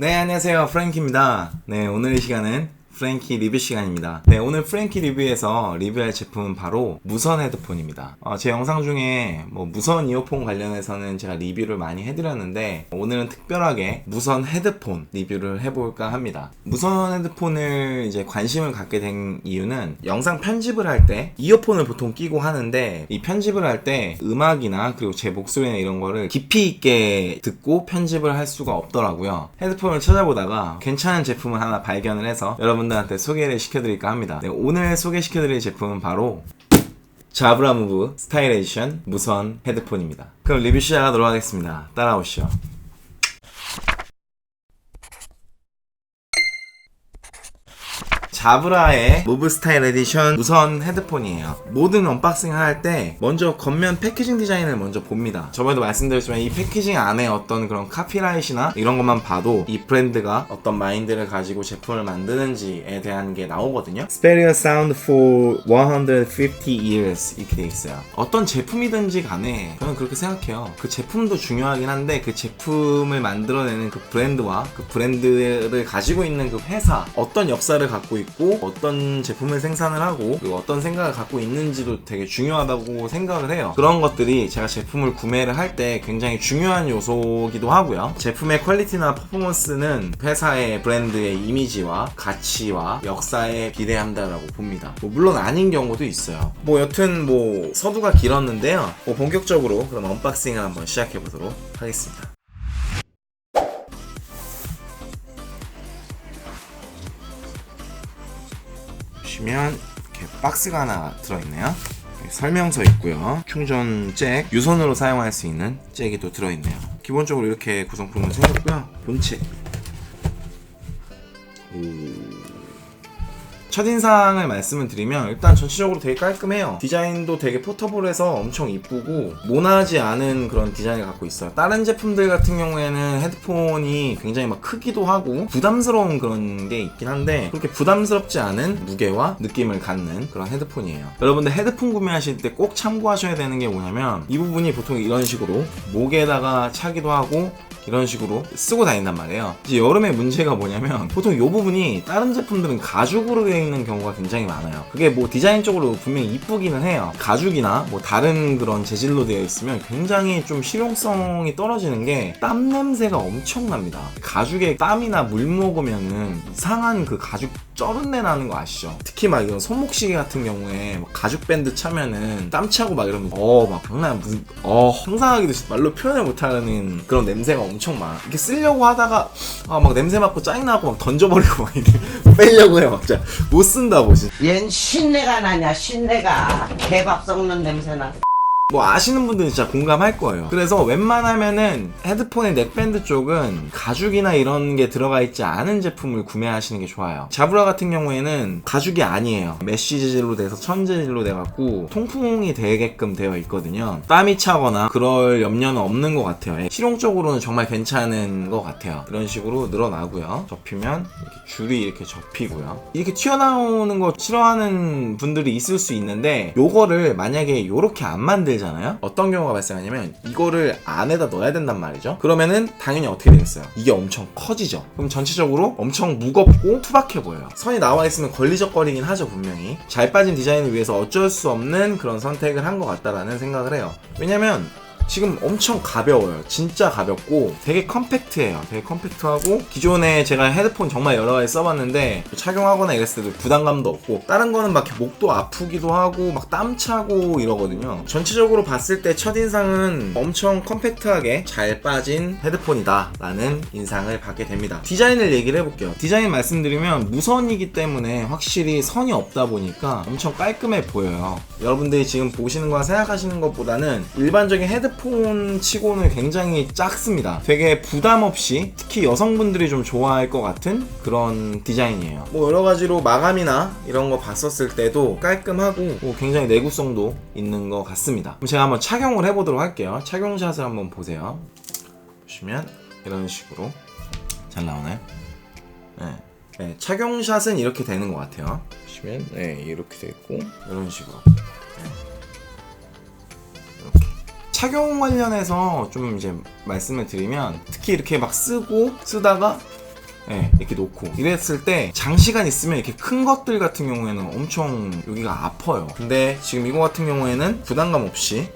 네, 안녕하세요. 프랭키입니다. 네, 오늘 이 시간은 프랭키 리뷰 시간입니다. 네, 오늘 프랭키 리뷰에서 리뷰할 제품은 바로 무선 헤드폰입니다. 제 영상 중에 무선 이어폰 관련해서는 제가 리뷰를 많이 해드렸는데 오늘은 특별하게 무선 헤드폰 리뷰를 해볼까 합니다. 무선 헤드폰을 이제 관심을 갖게 된 이유는 영상 편집을 할 때 이어폰을 보통 끼고 하는데 이 편집을 할 때 음악이나 그리고 제 목소리나 이런 거를 깊이 있게 듣고 편집을 할 수가 없더라고요. 헤드폰을 찾아보다가 괜찮은 제품을 하나 발견을 해서 여러분들한테 소개를 시켜드릴까 합니다. 네, 오늘 소개시켜드릴 제품은 바로 자브라 무브 스타일 에디션 무선 헤드폰입니다. 그럼 리뷰 시작하도록 하겠습니다. 따라오시죠. 자브라의 무브 스타일 에디션 무선 헤드폰이에요. 모든 언박싱을 할 때 먼저 겉면 패키징 디자인을 먼저 봅니다. 저번에도 말씀드렸지만 이 패키징 안에 어떤 그런 카피라이트나 이런 것만 봐도 이 브랜드가 어떤 마인드를 가지고 제품을 만드는지에 대한 게 나오거든요. Stereo Sound for 150 years 이렇게 돼 있어요. 어떤 제품이든지 간에 저는 그렇게 생각해요. 그 제품도 중요하긴 한데 그 제품을 만들어내는 그 브랜드와 그 브랜드를 가지고 있는 그 회사 어떤 역사를 갖고 있고 어떤 제품을 생산을 하고 그리고 어떤 생각을 갖고 있는지도 되게 중요하다고 생각을 해요. 그런 것들이 제가 제품을 구매를 할 때 굉장히 중요한 요소기도 하고요. 제품의 퀄리티나 퍼포먼스는 회사의 브랜드의 이미지와 가치와 역사에 비례한다라고 봅니다. 물론 아닌 경우도 있어요. 여튼 서두가 길었는데요. 본격적으로 그럼 언박싱을 한번 시작해 보도록 하겠습니다. 보시면 이렇게 박스가 하나 들어있네요. 설명서 있고요. 충전 잭, 유선으로 사용할 수 있는 잭이 또 들어있네요. 기본적으로 이렇게 구성품은 생겼고요. 본체. 첫인상을 말씀을 드리면 일단 전체적으로 되게 깔끔해요. 디자인도 되게 포터블해서 엄청 이쁘고 모나지 않은 그런 디자인을 갖고 있어요. 다른 제품들 같은 경우에는 헤드폰이 굉장히 크기도 하고 부담스러운 그런 게 있긴 한데 그렇게 부담스럽지 않은 무게와 느낌을 갖는 그런 헤드폰이에요. 여러분들 헤드폰 구매하실 때 꼭 참고하셔야 되는 게 뭐냐면 이 부분이 보통 이런 식으로 목에다가 차기도 하고 이런 식으로 쓰고 다닌단 말이에요. 이제 여름에 문제가 뭐냐면 보통 이 부분이 다른 제품들은 가죽으로 되어 있는 경우가 굉장히 많아요. 그게 디자인적으로 분명히 이쁘기는 해요. 가죽이나 다른 그런 재질로 되어 있으면 굉장히 좀 실용성이 떨어지는 게 땀 냄새가 엄청납니다. 가죽에 땀이나 물 먹으면은 이상한 그 가죽 쩔은내 나는 거 아시죠? 특히 이런 손목시계 같은 경우에 가죽 밴드 차면은 땀 차고 이러면 장난 상상하기도 말로 표현을 못하는 그런 냄새가 엄청 많아. 이렇게 쓰려고 하다가 냄새 맡고 짜증나고 던져버리고 이렇게 빼려고 해요. 진짜 못 쓴다고 진짜. 얜 신내가 나냐 신내가 개밥 썩는 냄새나. 아시는 분들은 진짜 공감할 거예요. 그래서 웬만하면은 헤드폰의 넥밴드 쪽은 가죽이나 이런 게 들어가 있지 않은 제품을 구매하시는 게 좋아요. 자브라 같은 경우에는 가죽이 아니에요. 메쉬 재질로 돼서 천 재질로 돼갖고 통풍이 되게끔 되어 있거든요. 땀이 차거나 그럴 염려는 없는 것 같아요. 실용적으로는 정말 괜찮은 것 같아요. 이런 식으로 늘어나고요. 접히면 이렇게 줄이 이렇게 접히고요. 이렇게 튀어나오는 거 싫어하는 분들이 있을 수 있는데 요거를 만약에 요렇게 안 만들잖아요. 어떤 경우가 발생하냐면 이거를 안에다 넣어야 된단 말이죠. 그러면은 당연히 어떻게 되겠어요? 이게 엄청 커지죠. 그럼 전체적으로 엄청 무겁고 투박해 보여요. 선이 나와 있으면 걸리적거리긴 하죠. 분명히 잘 빠진 디자인을 위해서 어쩔 수 없는 그런 선택을 한 것 같다라는 생각을 해요. 왜냐면 지금 엄청 가벼워요. 진짜 가볍고 되게 컴팩트해요. 되게 컴팩트하고 기존에 제가 헤드폰 정말 여러 가지 써봤는데 착용하거나 이랬을 때도 부담감도 없고 다른 거는 목도 아프기도 하고 땀 차고 이러거든요. 전체적으로 봤을 때 첫인상은 엄청 컴팩트하게 잘 빠진 헤드폰이다 라는 인상을 받게 됩니다. 디자인을 얘기를 해볼게요. 디자인 말씀드리면 무선이기 때문에 확실히 선이 없다 보니까 엄청 깔끔해 보여요. 여러분들이 지금 보시는 거나 생각하시는 것보다는 일반적인 헤드폰 치고는 굉장히 작습니다. 되게 부담 없이 특히 여성분들이 좀 좋아할 것 같은 그런 디자인이에요. 여러 가지로 마감이나 이런 거 봤었을 때도 깔끔하고 굉장히 내구성도 있는 것 같습니다. 그럼 제가 한번 착용을 해보도록 할게요. 착용샷을 한번 보세요. 보시면 이런 식으로 잘 나오나요? 네, 착용샷은 이렇게 되는 것 같아요. 보시면 이렇게 돼 있고 이런 식으로. 착용 관련해서 좀 이제 말씀을 드리면 특히 이렇게 쓰다가 네, 이렇게 놓고 이랬을 때 장시간 있으면 이렇게 큰 것들 같은 경우에는 엄청 여기가 아파요. 근데 지금 이거 같은 경우에는 부담감 없이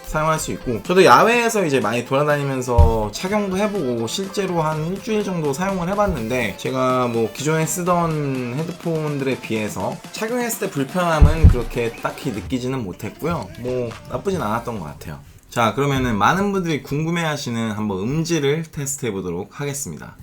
사용할 수 있고, 저도 야외에서 이제 많이 돌아다니면서 착용도 해보고 실제로 한 일주일 정도 사용을 해봤는데, 제가 뭐 기존에 쓰던 헤드폰들에 비해서 착용했을 때 불편함은 그렇게 딱히 느끼지는 못했고요. 뭐 나쁘진 않았던 것 같아요. 자, 그러면은 많은 분들이 궁금해하시는 한번 음질을 테스트 해보도록 하겠습니다.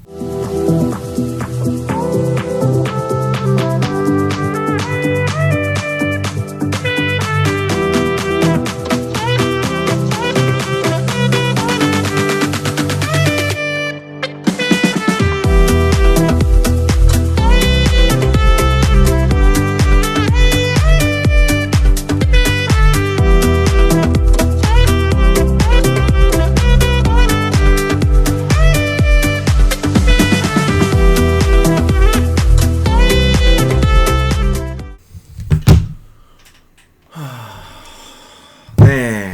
네,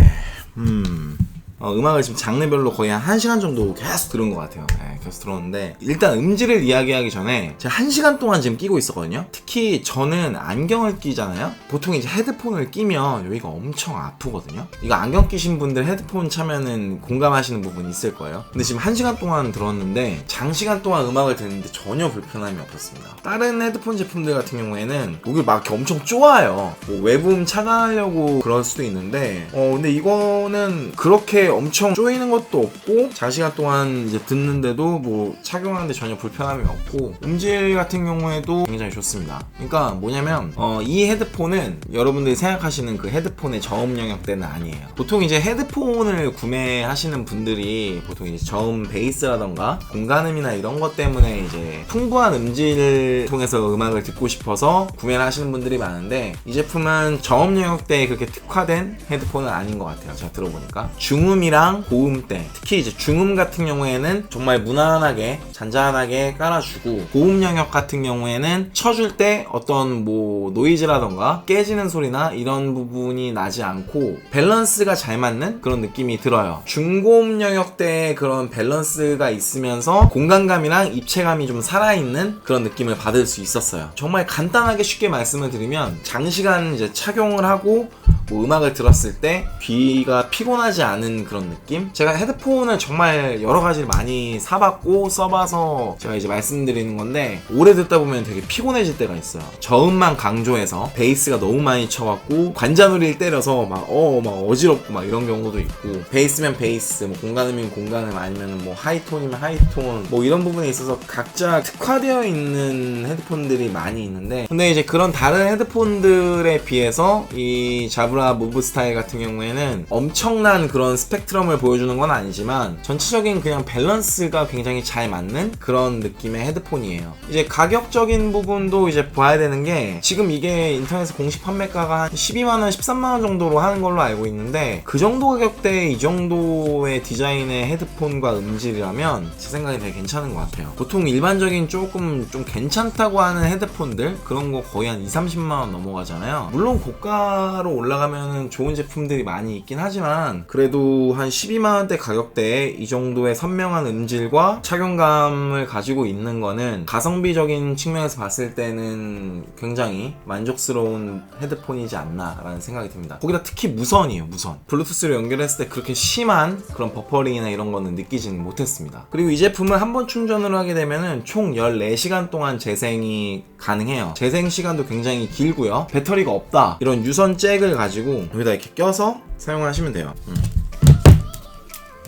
음악을 지금 장르별로 거의 한 1시간 정도 계속 들은 것 같아요. 네, 계속 들었는데, 일단 음질을 이야기하기 전에 제가 1시간 동안 지금 끼고 있었거든요. 특히 저는 안경을 끼잖아요. 보통 이제 헤드폰을 끼면 여기가 엄청 아프거든요. 이거 안경 끼신 분들 헤드폰 차면은 공감하시는 부분이 있을 거예요. 근데 지금 1시간 동안 들었는데 장시간 동안 음악을 듣는데 전혀 불편함이 없었습니다. 다른 헤드폰 제품들 같은 경우에는 여기 막 이렇게 엄청 쪼아요. 뭐 외부음 차단하려고 그럴 수도 있는데, 근데 이거는 그렇게 엄청 쪼이는 것도 없고 장시간 동안 이제 듣는데도 뭐 착용하는데 전혀 불편함이 없고, 음질 같은 경우에도 굉장히 좋습니다. 그러니까 뭐냐면 이 헤드폰은 여러분들이 생각하시는 그 헤드폰의 저음 영역대는 아니에요. 보통 이제 헤드폰을 구매하시는 분들이 보통 이제 저음 베이스라던가 공간음이나 이런 것 때문에 이제 풍부한 음질을 통해서 음악을 듣고 싶어서 구매를 하시는 분들이 많은데, 이 제품은 저음 영역대에 그렇게 특화된 헤드폰은 아닌 것 같아요. 제가 들어보니까 중음이랑 고음대, 특히 이제 중음 같은 경우에는 정말 무난하게 잔잔하게 깔아주고, 고음 영역 같은 경우에는 쳐줄 때 어떤 뭐 노이즈라던가 깨지는 소리나 이런 부분이 나지 않고 밸런스가 잘 맞는 그런 느낌이 들어요. 중고음 영역대에 그런 밸런스가 있으면서 공간감이랑 입체감이 좀 살아있는 그런 느낌을 받을 수 있었어요. 정말 간단하게 쉽게 말씀을 드리면, 장시간 이제 착용을 하고 뭐 음악을 들었을 때 귀가 피곤하지 않은 그런 느낌? 제가 헤드폰을 정말 여러 가지를 많이 사봤고 써봐서 제가 이제 말씀드리는 건데, 오래 듣다 보면 되게 피곤해질 때가 있어요. 저음만 강조해서 베이스가 너무 많이 쳐갖고 관자놀이를 때려서 막 어지럽고 막 이런 경우도 있고, 베이스면 베이스, 뭐 공간음이면 공간음, 아니면 뭐 하이톤이면 하이톤, 뭐 이런 부분에 있어서 각자 특화되어 있는 헤드폰들이 많이 있는데, 근데 이제 그런 다른 헤드폰들에 비해서 이 자브라 무브 스타일 같은 경우에는 엄청난 그런 스펙트럼을 보여주는 건 아니지만 전체적인 그냥 밸런스가 굉장히 잘 맞는 그런 느낌의 헤드폰이에요. 이제 가격적인 부분도 이제 봐야 되는 게, 지금 이게 인터넷 공식 판매가가 한 12만원, 13만원 정도로 하는 걸로 알고 있는데, 그 정도 가격대에 이 정도의 디자인의 헤드폰과 음질이라면 제 생각에 되게 괜찮은 것 같아요. 보통 일반적인 조금 좀 괜찮다고 하는 헤드폰들, 그런 거 거의 한 20-30만원 넘어가잖아요. 물론 고가로 올라가면은 좋은 제품들이 많이 있긴 하지만, 그래도 한 12만원대 가격대에 이 정도의 선명한 음질과 착용감을 가지고 있는 거는 가성비적인 측면에서 봤을 때는 굉장히 만족스러운 헤드폰이지 않나 라는 생각이 듭니다. 거기다 특히 무선이에요. 무선 블루투스로 연결했을 때 그렇게 심한 그런 버퍼링이나 이런 거는 느끼지는 못했습니다. 그리고 이 제품을 한번 충전을 하게 되면은 총 14시간 동안 재생이 가능해요. 재생 시간도 굉장히 길고요. 배터리가 없다 이런 유선 잭을 가지고 여기다 이렇게 껴서 사용하시면 돼요.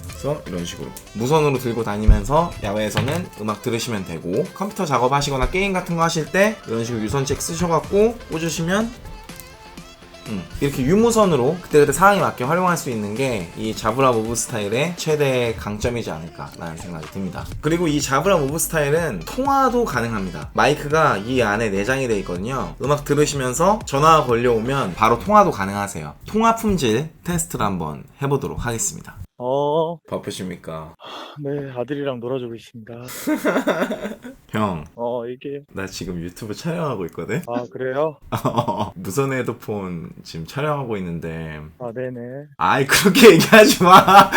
그래서 이런 식으로 무선으로 들고 다니면서 야외에서는 음악 들으시면 되고, 컴퓨터 작업하시거나 게임 같은 거 하실 때 이런 식으로 유선 잭 쓰셔갖고 꽂으시면 이렇게 유무선으로 그때그때 상황에 맞게 활용할 수 있는 게 이 자브라 무브 스타일의 최대 강점이지 않을까라는 생각이 듭니다. 그리고 이 자브라 무브 스타일은 통화도 가능합니다. 마이크가 이 안에 내장이 되어 있거든요. 음악 들으시면서 전화가 걸려오면 바로 통화도 가능하세요. 통화 품질 테스트를 한번 해보도록 하겠습니다. 바쁘십니까? 네, 아들이랑 놀아주고 있습니다. 형, 이게. 나 지금 유튜브 촬영하고 있거든? 아, 그래요? 무선 헤드폰 지금 촬영하고 있는데 아, 네네. 아이 그렇게 얘기하지 마.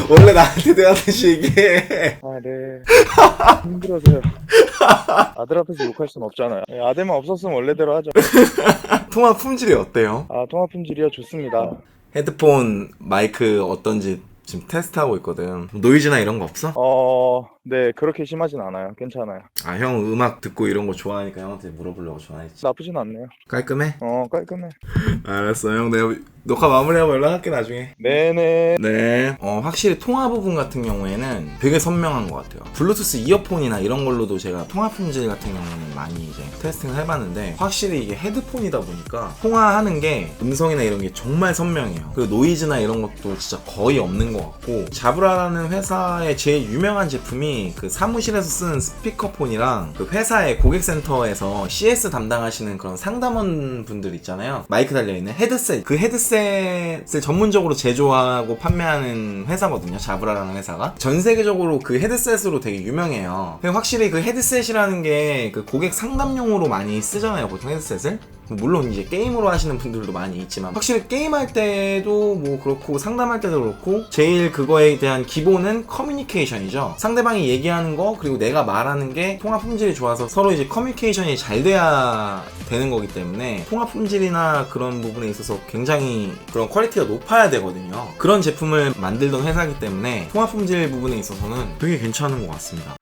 원래 나한테 대하듯이 얘기해. 아, 네. 힘들어서요. 아들 앞에서 욕할 순 없잖아요. 예, 아들만 없었으면 원래대로 하죠. 통화 품질이 어때요? 아, 통화 품질이요? 좋습니다. 헤드폰 마이크 어떤지 지금 테스트하고 있거든. 노이즈나 이런 거 없어? 네, 그렇게 심하진 않아요. 괜찮아요. 아, 형 음악 듣고 이런 거 좋아하니까 형한테 물어보려고 전화했지. 나쁘진 않네요. 깔끔해? 깔끔해. 알았어, 형. 내가 녹화 마무리하고 연락할게, 나중에. 네네. 네. 확실히 통화 부분 같은 경우에는 되게 선명한 것 같아요. 블루투스 이어폰이나 이런 걸로도 제가 통화 품질 같은 경우는 많이 이제 테스팅을 해봤는데 확실히 이게 헤드폰이다 보니까 통화하는 게 음성이나 이런 게 정말 선명해요. 그리고 노이즈나 이런 것도 진짜 거의 없는 것 같고 자브라라는 회사의 제일 유명한 제품이 그 사무실에서 쓰는 스피커폰이랑 그 회사의 고객센터에서 CS 담당하시는 그런 상담원 분들 있잖아요. 마이크 달려있는 헤드셋. 그 헤드셋을 전문적으로 제조하고 판매하는 회사거든요. 자브라라는 회사가. 전 세계적으로 그 헤드셋으로 되게 유명해요. 근데 확실히 그 헤드셋이라는 게 그 고객 상담용으로 많이 쓰잖아요. 보통 헤드셋을. 물론 이제 게임으로 하시는 분들도 많이 있지만 확실히 게임할 때도 뭐 그렇고 상담할 때도 그렇고 제일 그거에 대한 기본은 커뮤니케이션이죠. 상대방이 얘기하는 거 그리고 내가 말하는 게 통화 품질이 좋아서 서로 이제 커뮤니케이션이 잘 돼야 되는 거기 때문에 통화 품질이나 그런 부분에 있어서 굉장히 그런 퀄리티가 높아야 되거든요. 그런 제품을 만들던 회사이기 때문에 통화 품질 부분에 있어서는 되게 괜찮은 것 같습니다.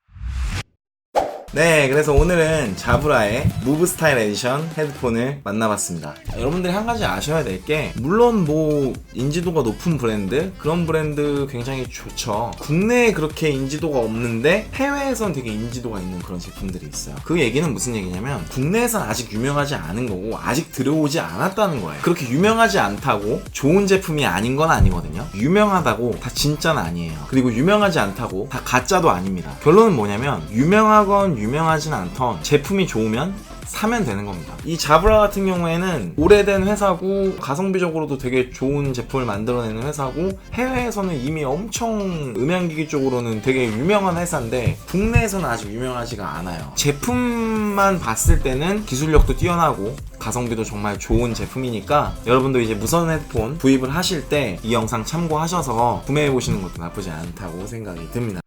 네, 그래서 오늘은 자브라의 무브 스타일 에디션 헤드폰을 만나봤습니다. 여러분들이 한 가지 아셔야 될 게 물론 뭐 인지도가 높은 브랜드 그런 브랜드 굉장히 좋죠. 국내에 그렇게 인지도가 없는데 해외에선 되게 인지도가 있는 그런 제품들이 있어요. 그 얘기는 무슨 얘기냐면 국내에선 아직 유명하지 않은 거고 아직 들어오지 않았다는 거예요. 그렇게 유명하지 않다고 좋은 제품이 아닌 건 아니거든요. 유명하다고 다 진짜는 아니에요. 그리고 유명하지 않다고 다 가짜도 아닙니다. 결론은 뭐냐면 유명하건 유명하진 않던 제품이 좋으면 사면 되는 겁니다. 이 자브라 같은 경우에는 오래된 회사고 가성비적으로도 되게 좋은 제품을 만들어내는 회사고 해외에서는 이미 엄청 음향기기 쪽으로는 되게 유명한 회사인데 국내에서는 아직 유명하지가 않아요. 제품만 봤을 때는 기술력도 뛰어나고 가성비도 정말 좋은 제품이니까 여러분도 이제 무선 헤드폰 구입을 하실 때 이 영상 참고하셔서 구매해보시는 것도 나쁘지 않다고 생각이 듭니다.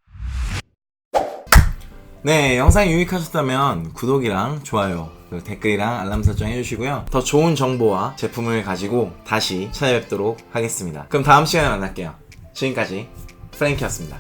네, 영상이 유익하셨다면 구독이랑 좋아요 그리고 댓글이랑 알람 설정 해주시고요. 더 좋은 정보와 제품을 가지고 다시 찾아뵙도록 하겠습니다. 그럼 다음 시간에 만날게요. 지금까지 프랭키였습니다.